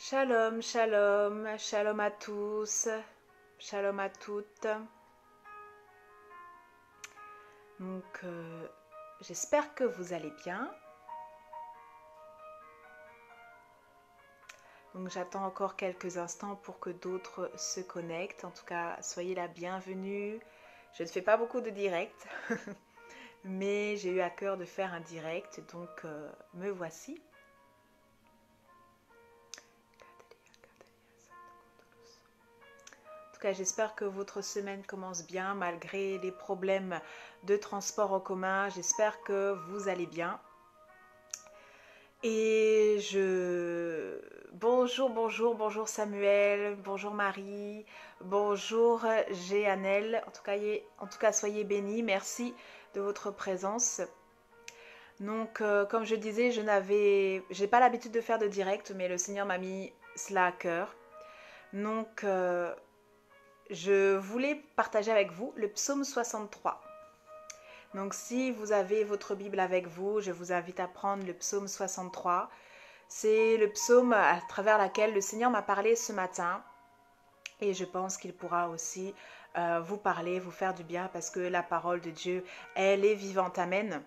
Shalom, shalom, shalom à tous, shalom à toutes. Donc, j'espère que vous allez bien. Donc, j'attends encore quelques instants pour que d'autres se connectent. En tout cas, soyez la bienvenue. Je ne fais pas beaucoup de directs, mais j'ai eu à cœur de faire un direct, donc me voici. En tout cas, j'espère que votre semaine commence bien malgré les problèmes de transport en commun. J'espère que vous allez bien. Et bonjour Samuel, bonjour Marie, bonjour Jeannelle. En tout cas, soyez bénis. Merci de votre présence. Donc, comme je disais, j'ai pas l'habitude de faire de direct, mais le Seigneur m'a mis cela à cœur. Donc, je voulais partager avec vous le psaume 63. Donc si vous avez votre Bible avec vous, je vous invite à prendre le psaume 63. C'est le psaume à travers lequel le Seigneur m'a parlé ce matin. Et je pense qu'il pourra aussi vous parler, vous faire du bien, parce que la parole de Dieu, elle est vivante. Amen.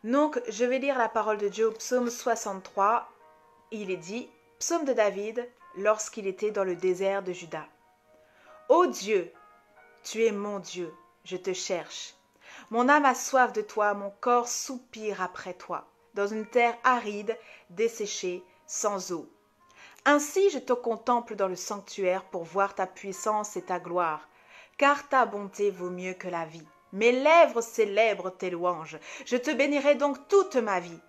Donc je vais lire la parole de Dieu au psaume 63. Il est dit, psaume de David, lorsqu'il était dans le désert de Juda. Ô Dieu, tu es mon Dieu, je te cherche. Mon âme a soif de toi, mon corps soupire après toi, dans une terre aride, desséchée, sans eau. Ainsi je te contemple dans le sanctuaire pour voir ta puissance et ta gloire, car ta bonté vaut mieux que la vie. Mes lèvres célèbrent tes louanges, je te bénirai donc toute ma vie.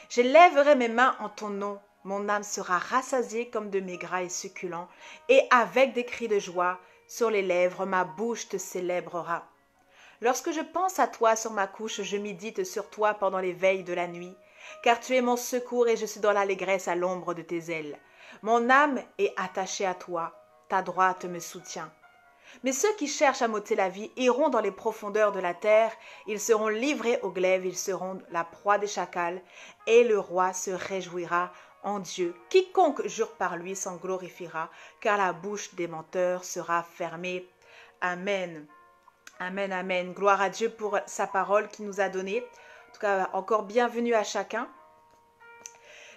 Je lèverai mes mains en ton nom, mon âme sera rassasiée comme de mes grains succulents, et avec des cris de joie, sur les lèvres, ma bouche te célébrera. Lorsque je pense à toi sur ma couche, je médite sur toi pendant les veilles de la nuit, car tu es mon secours et je suis dans l'allégresse à l'ombre de tes ailes. Mon âme est attachée à toi, ta droite me soutient. Mais ceux qui cherchent à m'ôter la vie iront dans les profondeurs de la terre, ils seront livrés au glaive, ils seront la proie des chacals, et le roi se réjouira en Dieu. Quiconque jure par lui s'en glorifiera, car la bouche des menteurs sera fermée. Amen. Amen, amen. Gloire à Dieu pour sa parole qu'il nous a donnée. En tout cas, encore bienvenue à chacun.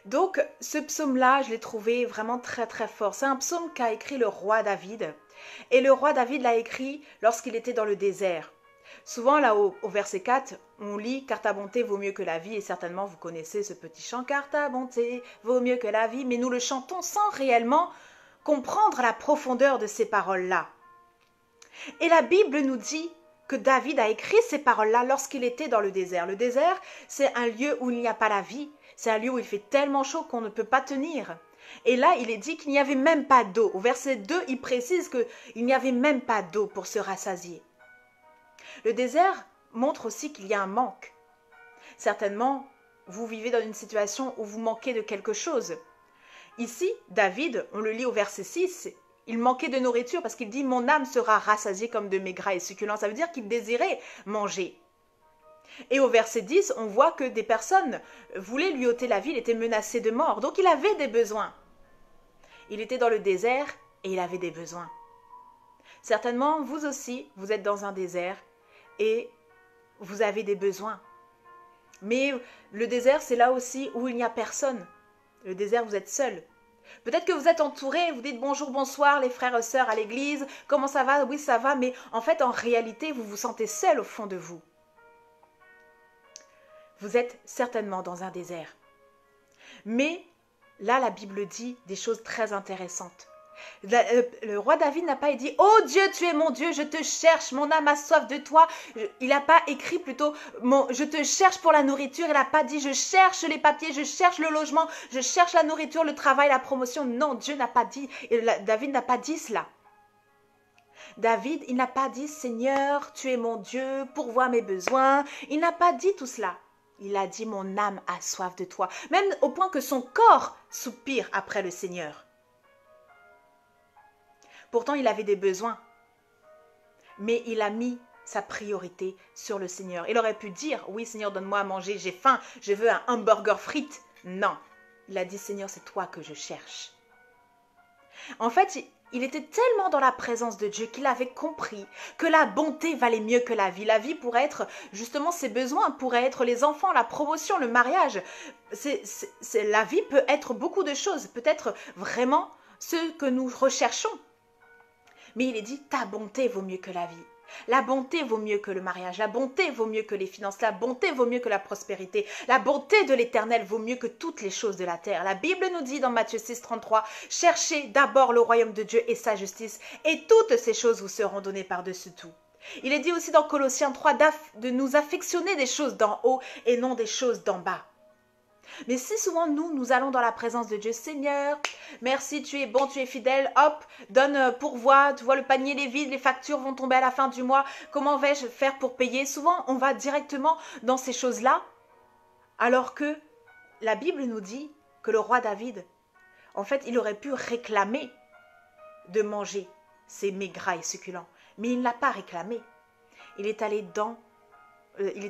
Donc, ce psaume-là, je l'ai trouvé vraiment très très fort. C'est un psaume qu'a écrit le roi David. Et le roi David l'a écrit lorsqu'il était dans le désert. Souvent, là, au verset 4, on lit « Car ta bonté vaut mieux que la vie » et certainement vous connaissez ce petit chant « Car ta bonté vaut mieux que la vie » mais nous le chantons sans réellement comprendre la profondeur de ces paroles-là. Et la Bible nous dit que David a écrit ces paroles-là lorsqu'il était dans le désert. Le désert, c'est un lieu où il n'y a pas la vie. C'est un lieu où il fait tellement chaud qu'on ne peut pas tenir. Et là, il est dit qu'il n'y avait même pas d'eau. Au verset 2, il précise qu'il n'y avait même pas d'eau pour se rassasier. Le désert montre aussi qu'il y a un manque. Certainement, vous vivez dans une situation où vous manquez de quelque chose. Ici, David, on le lit au verset 6, il manquait de nourriture parce qu'il dit « Mon âme sera rassasiée comme de mes gras et succulents ». Ça veut dire qu'il désirait manger. Et au verset 10, on voit que des personnes voulaient lui ôter la vie, il était menacé de mort. Donc il avait des besoins. Il était dans le désert et il avait des besoins. Certainement, vous aussi, vous êtes dans un désert et vous avez des besoins. Mais le désert, c'est là aussi où il n'y a personne. Le désert, vous êtes seul. Peut-être que vous êtes entouré, vous dites bonjour, bonsoir les frères et sœurs à l'église, comment ça va? Oui, ça va, mais en fait, en réalité, vous vous sentez seul au fond de vous. Vous êtes certainement dans un désert. Mais là, la Bible dit des choses très intéressantes. Le roi David n'a pas dit « Oh Dieu, tu es mon Dieu, je te cherche, mon âme a soif de toi ». Il n'a pas écrit plutôt « Je te cherche pour la nourriture ». Il n'a pas dit « Je cherche les papiers, je cherche le logement, je cherche la nourriture, le travail, la promotion ». Non, Dieu n'a pas dit, David n'a pas dit cela. David, il n'a pas dit « Seigneur, tu es mon Dieu, pourvois mes besoins ». Il n'a pas dit tout cela. Il a dit « Mon âme a soif de toi ». Même au point que son corps soupire après le Seigneur. Pourtant, il avait des besoins. Mais il a mis sa priorité sur le Seigneur. Il aurait pu dire « Oui, Seigneur, donne-moi à manger, j'ai faim, je veux un hamburger frites ». Non. Il a dit, Seigneur, c'est toi que je cherche. En fait, il était tellement dans la présence de Dieu qu'il avait compris que la bonté valait mieux que la vie. La vie pourrait être justement ses besoins, pourrait être les enfants, la promotion, le mariage. La vie peut être beaucoup de choses, peut-être vraiment ce que nous recherchons. Mais il est dit, ta bonté vaut mieux que la vie. La bonté vaut mieux que le mariage, la bonté vaut mieux que les finances, la bonté vaut mieux que la prospérité, la bonté de l'Éternel vaut mieux que toutes les choses de la terre. La Bible nous dit dans Matthieu 6, 33, « Cherchez d'abord le royaume de Dieu et sa justice, et toutes ces choses vous seront données par-dessus tout. » Il est dit aussi dans Colossiens 3 de nous affectionner des choses d'en haut et non des choses d'en bas. Mais si souvent nous allons dans la présence de Dieu, Seigneur, merci, tu es bon, tu es fidèle, hop, donne, pourvois, tu vois le panier est vide, les factures vont tomber à la fin du mois, comment vais-je faire pour payer? Souvent on va directement dans ces choses-là, alors que la Bible nous dit que le roi David, en fait, il aurait pu réclamer de manger ces mets gras et succulents, mais il ne l'a pas réclamé. Il est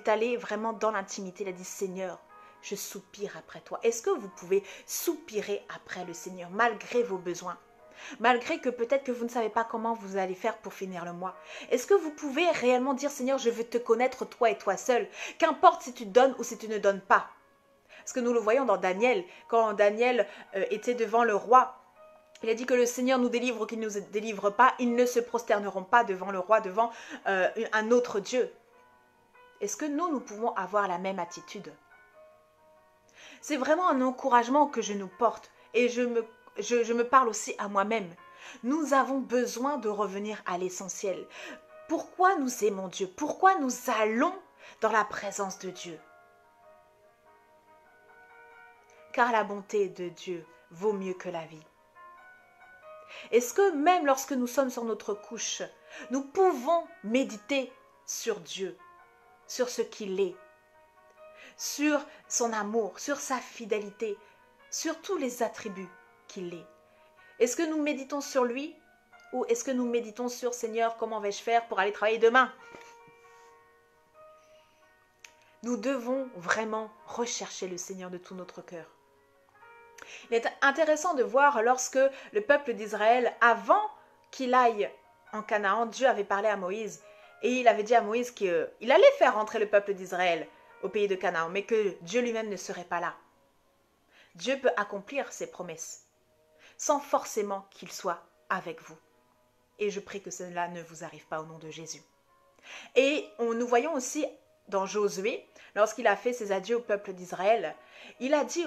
allé vraiment dans l'intimité, il a dit, Seigneur, je soupire après toi. Est-ce que vous pouvez soupirer après le Seigneur malgré vos besoins? Malgré que peut-être que vous ne savez pas comment vous allez faire pour finir le mois. Est-ce que vous pouvez réellement dire, Seigneur, je veux te connaître toi et toi seul. Qu'importe si tu donnes ou si tu ne donnes pas. Parce que nous le voyons dans Daniel. Quand Daniel était devant le roi, il a dit que le Seigneur nous délivre ou qu'il ne nous délivre pas. Ils ne se prosterneront pas devant le roi, devant un autre Dieu. Est-ce que nous pouvons avoir la même attitude? C'est vraiment un encouragement que je nous porte et je me parle aussi à moi-même. Nous avons besoin de revenir à l'essentiel. Pourquoi nous aimons Dieu? Pourquoi nous allons dans la présence de Dieu? Car la bonté de Dieu vaut mieux que la vie. Est-ce que même lorsque nous sommes sur notre couche, nous pouvons méditer sur Dieu, sur ce qu'il est, sur son amour, sur sa fidélité, sur tous les attributs qu'il est? Est-ce que nous méditons sur lui ou est-ce que nous méditons sur Seigneur, comment vais-je faire pour aller travailler demain? Nous devons vraiment rechercher le Seigneur de tout notre cœur. Il est intéressant de voir lorsque le peuple d'Israël, avant qu'il aille en Canaan, Dieu avait parlé à Moïse et il avait dit à Moïse qu'il allait faire rentrer le peuple d'Israël au pays de Canaan, mais que Dieu lui-même ne serait pas là. Dieu peut accomplir ses promesses sans forcément qu'il soit avec vous. Et je prie que cela ne vous arrive pas au nom de Jésus. Et nous voyons aussi dans Josué, lorsqu'il a fait ses adieux au peuple d'Israël, il a dit,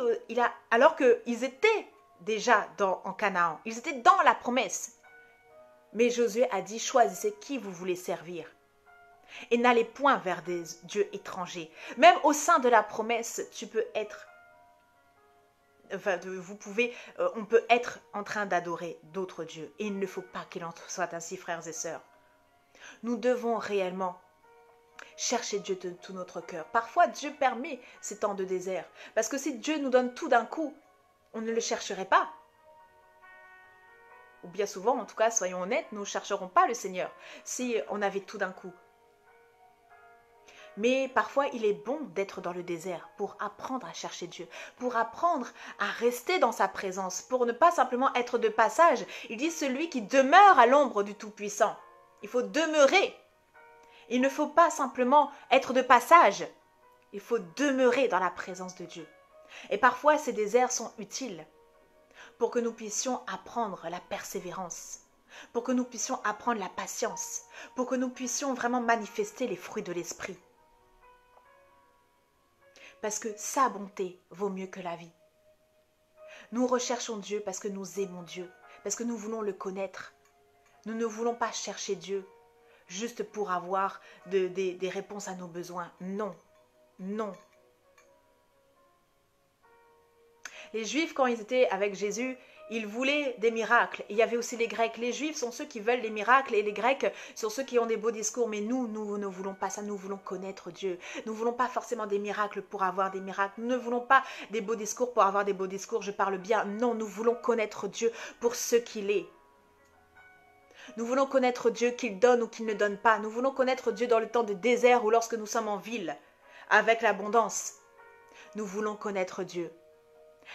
alors qu'ils étaient déjà en Canaan, ils étaient dans la promesse. Mais Josué a dit, choisissez qui vous voulez servir. Et n'allez point vers des dieux étrangers. Même au sein de la promesse, on peut être en train d'adorer d'autres dieux. Et il ne faut pas qu'il en soit ainsi, frères et sœurs. Nous devons réellement chercher Dieu de tout notre cœur. Parfois, Dieu permet ces temps de désert. Parce que si Dieu nous donne tout d'un coup, on ne le chercherait pas. Ou bien souvent, en tout cas, soyons honnêtes, nous ne chercherons pas le Seigneur si on avait tout d'un coup. Mais parfois, il est bon d'être dans le désert pour apprendre à chercher Dieu, pour apprendre à rester dans sa présence, pour ne pas simplement être de passage. Il dit celui qui demeure à l'ombre du Tout-Puissant. Il faut demeurer. Il ne faut pas simplement être de passage. Il faut demeurer dans la présence de Dieu. Et parfois, ces déserts sont utiles pour que nous puissions apprendre la persévérance, pour que nous puissions apprendre la patience, pour que nous puissions vraiment manifester les fruits de l'esprit. Parce que sa bonté vaut mieux que la vie. Nous recherchons Dieu parce que nous aimons Dieu, parce que nous voulons le connaître. Nous ne voulons pas chercher Dieu juste pour avoir des réponses à nos besoins. Non, non. Les Juifs, quand ils étaient avec Jésus, ils voulaient des miracles. Il y avait aussi les Grecs. Les Juifs sont ceux qui veulent des miracles et les Grecs sont ceux qui ont des beaux discours. Mais nous ne voulons pas ça. Nous voulons connaître Dieu. Nous ne voulons pas forcément des miracles pour avoir des miracles. Nous ne voulons pas des beaux discours pour avoir des beaux discours. Je parle bien. Non, nous voulons connaître Dieu pour ce qu'il est. Nous voulons connaître Dieu qu'il donne ou qu'il ne donne pas. Nous voulons connaître Dieu dans le temps de désert ou lorsque nous sommes en ville avec l'abondance. Nous voulons connaître Dieu.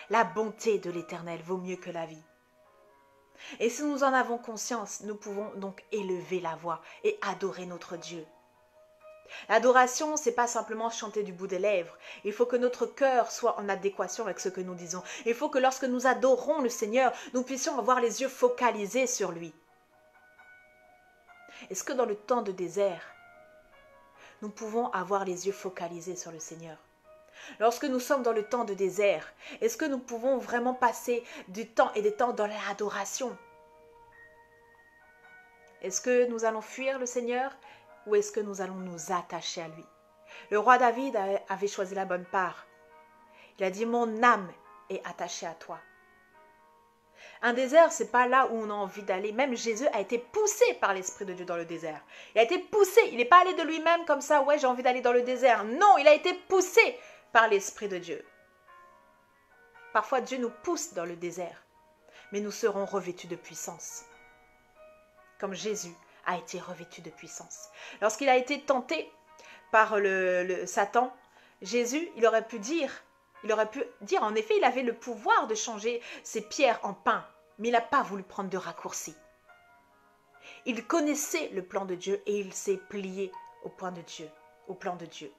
La bonté de l'Éternel vaut mieux que la vie. Et si nous en avons conscience, nous pouvons donc élever la voix et adorer notre Dieu. L'adoration, c'est pas simplement chanter du bout des lèvres. Il faut que notre cœur soit en adéquation avec ce que nous disons. Il faut que lorsque nous adorons le Seigneur, nous puissions avoir les yeux focalisés sur lui. Est-ce que dans le temps de désert, nous pouvons avoir les yeux focalisés sur le Seigneur? Lorsque nous sommes dans le temps de désert, est-ce que nous pouvons vraiment passer du temps et des temps dans l'adoration? Est-ce que nous allons fuir le Seigneur ou est-ce que nous allons nous attacher à lui? Le roi David avait choisi la bonne part. Il a dit « Mon âme est attachée à toi ». Un désert, c'est pas là où on a envie d'aller. Même Jésus a été poussé par l'Esprit de Dieu dans le désert. Il a été poussé. Il n'est pas allé de lui-même comme ça, ouais, j'ai envie d'aller dans le désert. Non, il a été poussé par l'Esprit de Dieu. Parfois, Dieu nous pousse dans le désert, mais nous serons revêtus de puissance. Comme Jésus a été revêtu de puissance. Lorsqu'il a été tenté par le Satan, Jésus, il aurait pu dire, en effet, il avait le pouvoir de changer ces pierres en pain, mais il n'a pas voulu prendre de raccourci. Il connaissait le plan de Dieu et il s'est plié au plan de Dieu.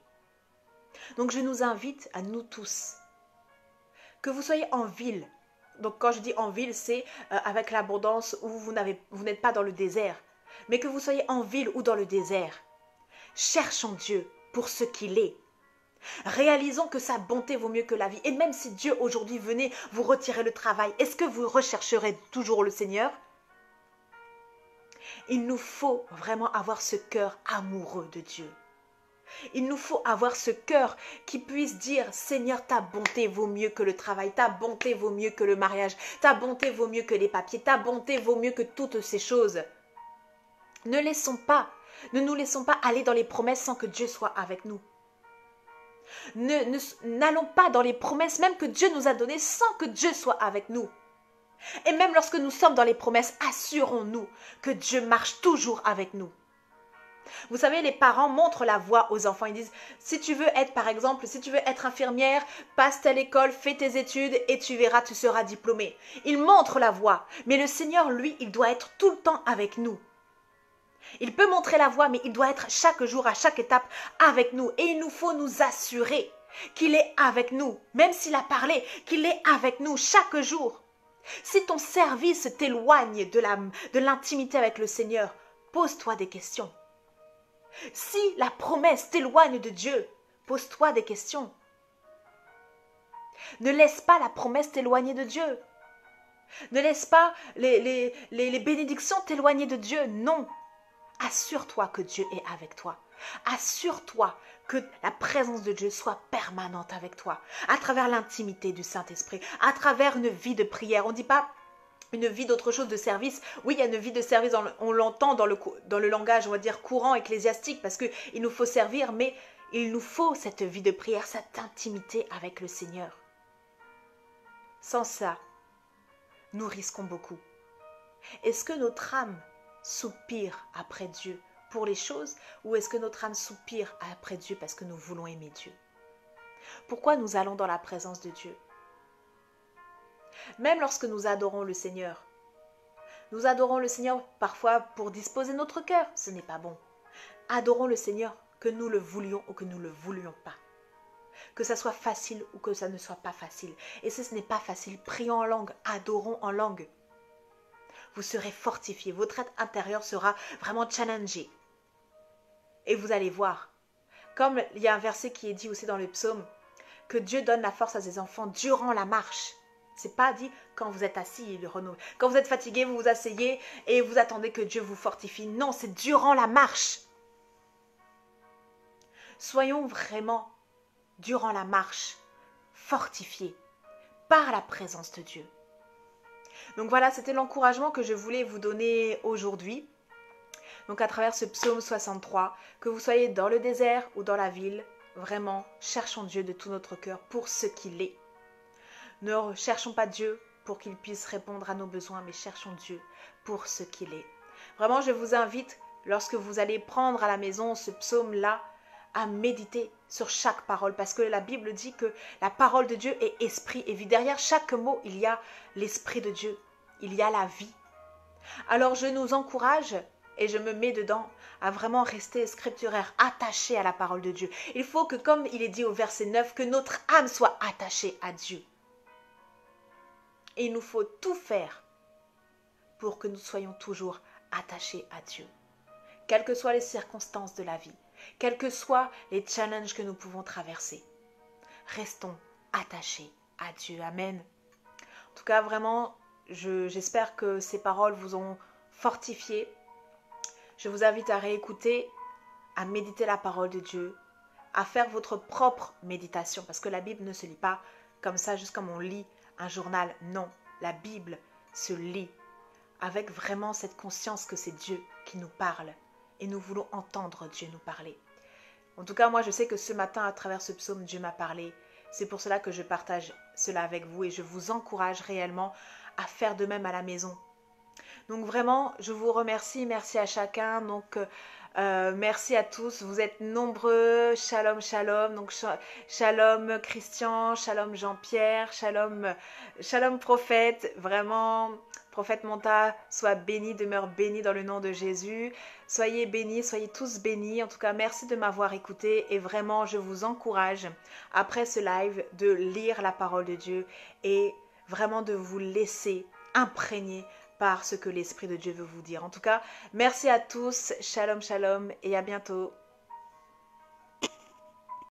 Donc je nous invite à nous tous, que vous soyez en ville. Donc quand je dis en ville, c'est avec l'abondance où vous n'êtes pas dans le désert, mais que vous soyez en ville ou dans le désert. Cherchons Dieu pour ce qu'il est. Réalisons que sa bonté vaut mieux que la vie. Et même si Dieu aujourd'hui venait vous retirer le travail, est-ce que vous rechercherez toujours le Seigneur? Il nous faut vraiment avoir ce cœur amoureux de Dieu. Il nous faut avoir ce cœur qui puisse dire « Seigneur, ta bonté vaut mieux que le travail, ta bonté vaut mieux que le mariage, ta bonté vaut mieux que les papiers, ta bonté vaut mieux que toutes ces choses. » Ne nous laissons pas aller dans les promesses sans que Dieu soit avec nous. N'allons pas dans les promesses même que Dieu nous a données sans que Dieu soit avec nous. Et même lorsque nous sommes dans les promesses, assurons-nous que Dieu marche toujours avec nous. Vous savez, les parents montrent la voie aux enfants. Ils disent, si tu veux être infirmière, passe telle école, fais tes études et tu verras, tu seras diplômé. Ils montrent la voie. Mais le Seigneur, lui, il doit être tout le temps avec nous. Il peut montrer la voie, mais il doit être chaque jour, à chaque étape, avec nous. Et il nous faut nous assurer qu'il est avec nous, même s'il a parlé, qu'il est avec nous chaque jour. Si ton service t'éloigne de l'intimité avec le Seigneur, pose-toi des questions. Si la promesse t'éloigne de Dieu, pose-toi des questions. Ne laisse pas la promesse t'éloigner de Dieu. Ne laisse pas les bénédictions t'éloigner de Dieu. Non. Assure-toi que Dieu est avec toi. Assure-toi que la présence de Dieu soit permanente avec toi, à travers l'intimité du Saint-Esprit, à travers une vie de prière. On ne dit pas une vie d'autre chose, de service. Oui, il y a une vie de service, on l'entend dans le langage, on va dire, courant, ecclésiastique, parce qu'il nous faut servir, mais il nous faut cette vie de prière, cette intimité avec le Seigneur. Sans ça, nous risquons beaucoup. Est-ce que notre âme soupire après Dieu pour les choses, ou est-ce que notre âme soupire après Dieu parce que nous voulons aimer Dieu? Pourquoi nous allons dans la présence de Dieu? Même lorsque nous adorons le Seigneur parfois pour disposer notre cœur, ce n'est pas bon. Adorons le Seigneur que nous le voulions ou que nous ne le voulions pas. Que ça soit facile ou que ça ne soit pas facile. Et si ce n'est pas facile, prions en langue, adorons en langue. Vous serez fortifiés, votre être intérieur sera vraiment challengé. Et vous allez voir, comme il y a un verset qui est dit aussi dans le psaume, que Dieu donne la force à ses enfants durant la marche. C'est pas dit quand vous êtes assis, il renouvelle. Quand vous êtes fatigué, vous vous asseyez et vous attendez que Dieu vous fortifie. Non, c'est durant la marche. Soyons vraiment, durant la marche, fortifiés par la présence de Dieu. Donc voilà, c'était l'encouragement que je voulais vous donner aujourd'hui. Donc à travers ce psaume 63, que vous soyez dans le désert ou dans la ville, vraiment, cherchons Dieu de tout notre cœur pour ce qu'il est. Ne cherchons pas Dieu pour qu'il puisse répondre à nos besoins, mais cherchons Dieu pour ce qu'il est. Vraiment, je vous invite, lorsque vous allez prendre à la maison ce psaume-là, à méditer sur chaque parole parce que la Bible dit que la parole de Dieu est esprit et vie. Derrière chaque mot, il y a l'esprit de Dieu, il y a la vie. Alors je nous encourage et je me mets dedans à vraiment rester scripturaire, attaché à la parole de Dieu. Il faut que, comme il est dit au verset 9, que notre âme soit attachée à Dieu. Et il nous faut tout faire pour que nous soyons toujours attachés à Dieu. Quelles que soient les circonstances de la vie, quels que soient les challenges que nous pouvons traverser, restons attachés à Dieu. Amen. En tout cas, vraiment, j'espère que ces paroles vous ont fortifié. Je vous invite à réécouter, à méditer la parole de Dieu, à faire votre propre méditation, parce que la Bible ne se lit pas comme ça, juste comme on lit un journal. Non, la Bible se lit avec vraiment cette conscience que c'est Dieu qui nous parle et nous voulons entendre Dieu nous parler. En tout cas, moi, je sais que ce matin, à travers ce psaume, Dieu m'a parlé. C'est pour cela que je partage cela avec vous et je vous encourage réellement à faire de même à la maison. Donc vraiment, je vous remercie, merci à chacun. Donc merci à tous, vous êtes nombreux. Shalom, shalom. Donc shalom Christian, shalom Jean-Pierre, shalom prophète. Vraiment, prophète Monta, sois béni, demeure béni dans le nom de Jésus. Soyez bénis, soyez tous bénis. En tout cas, merci de m'avoir écouté et vraiment, je vous encourage après ce live de lire la parole de Dieu et vraiment de vous laisser imprégner par ce que l'Esprit de Dieu veut vous dire. En tout cas, merci à tous, shalom, shalom et à bientôt.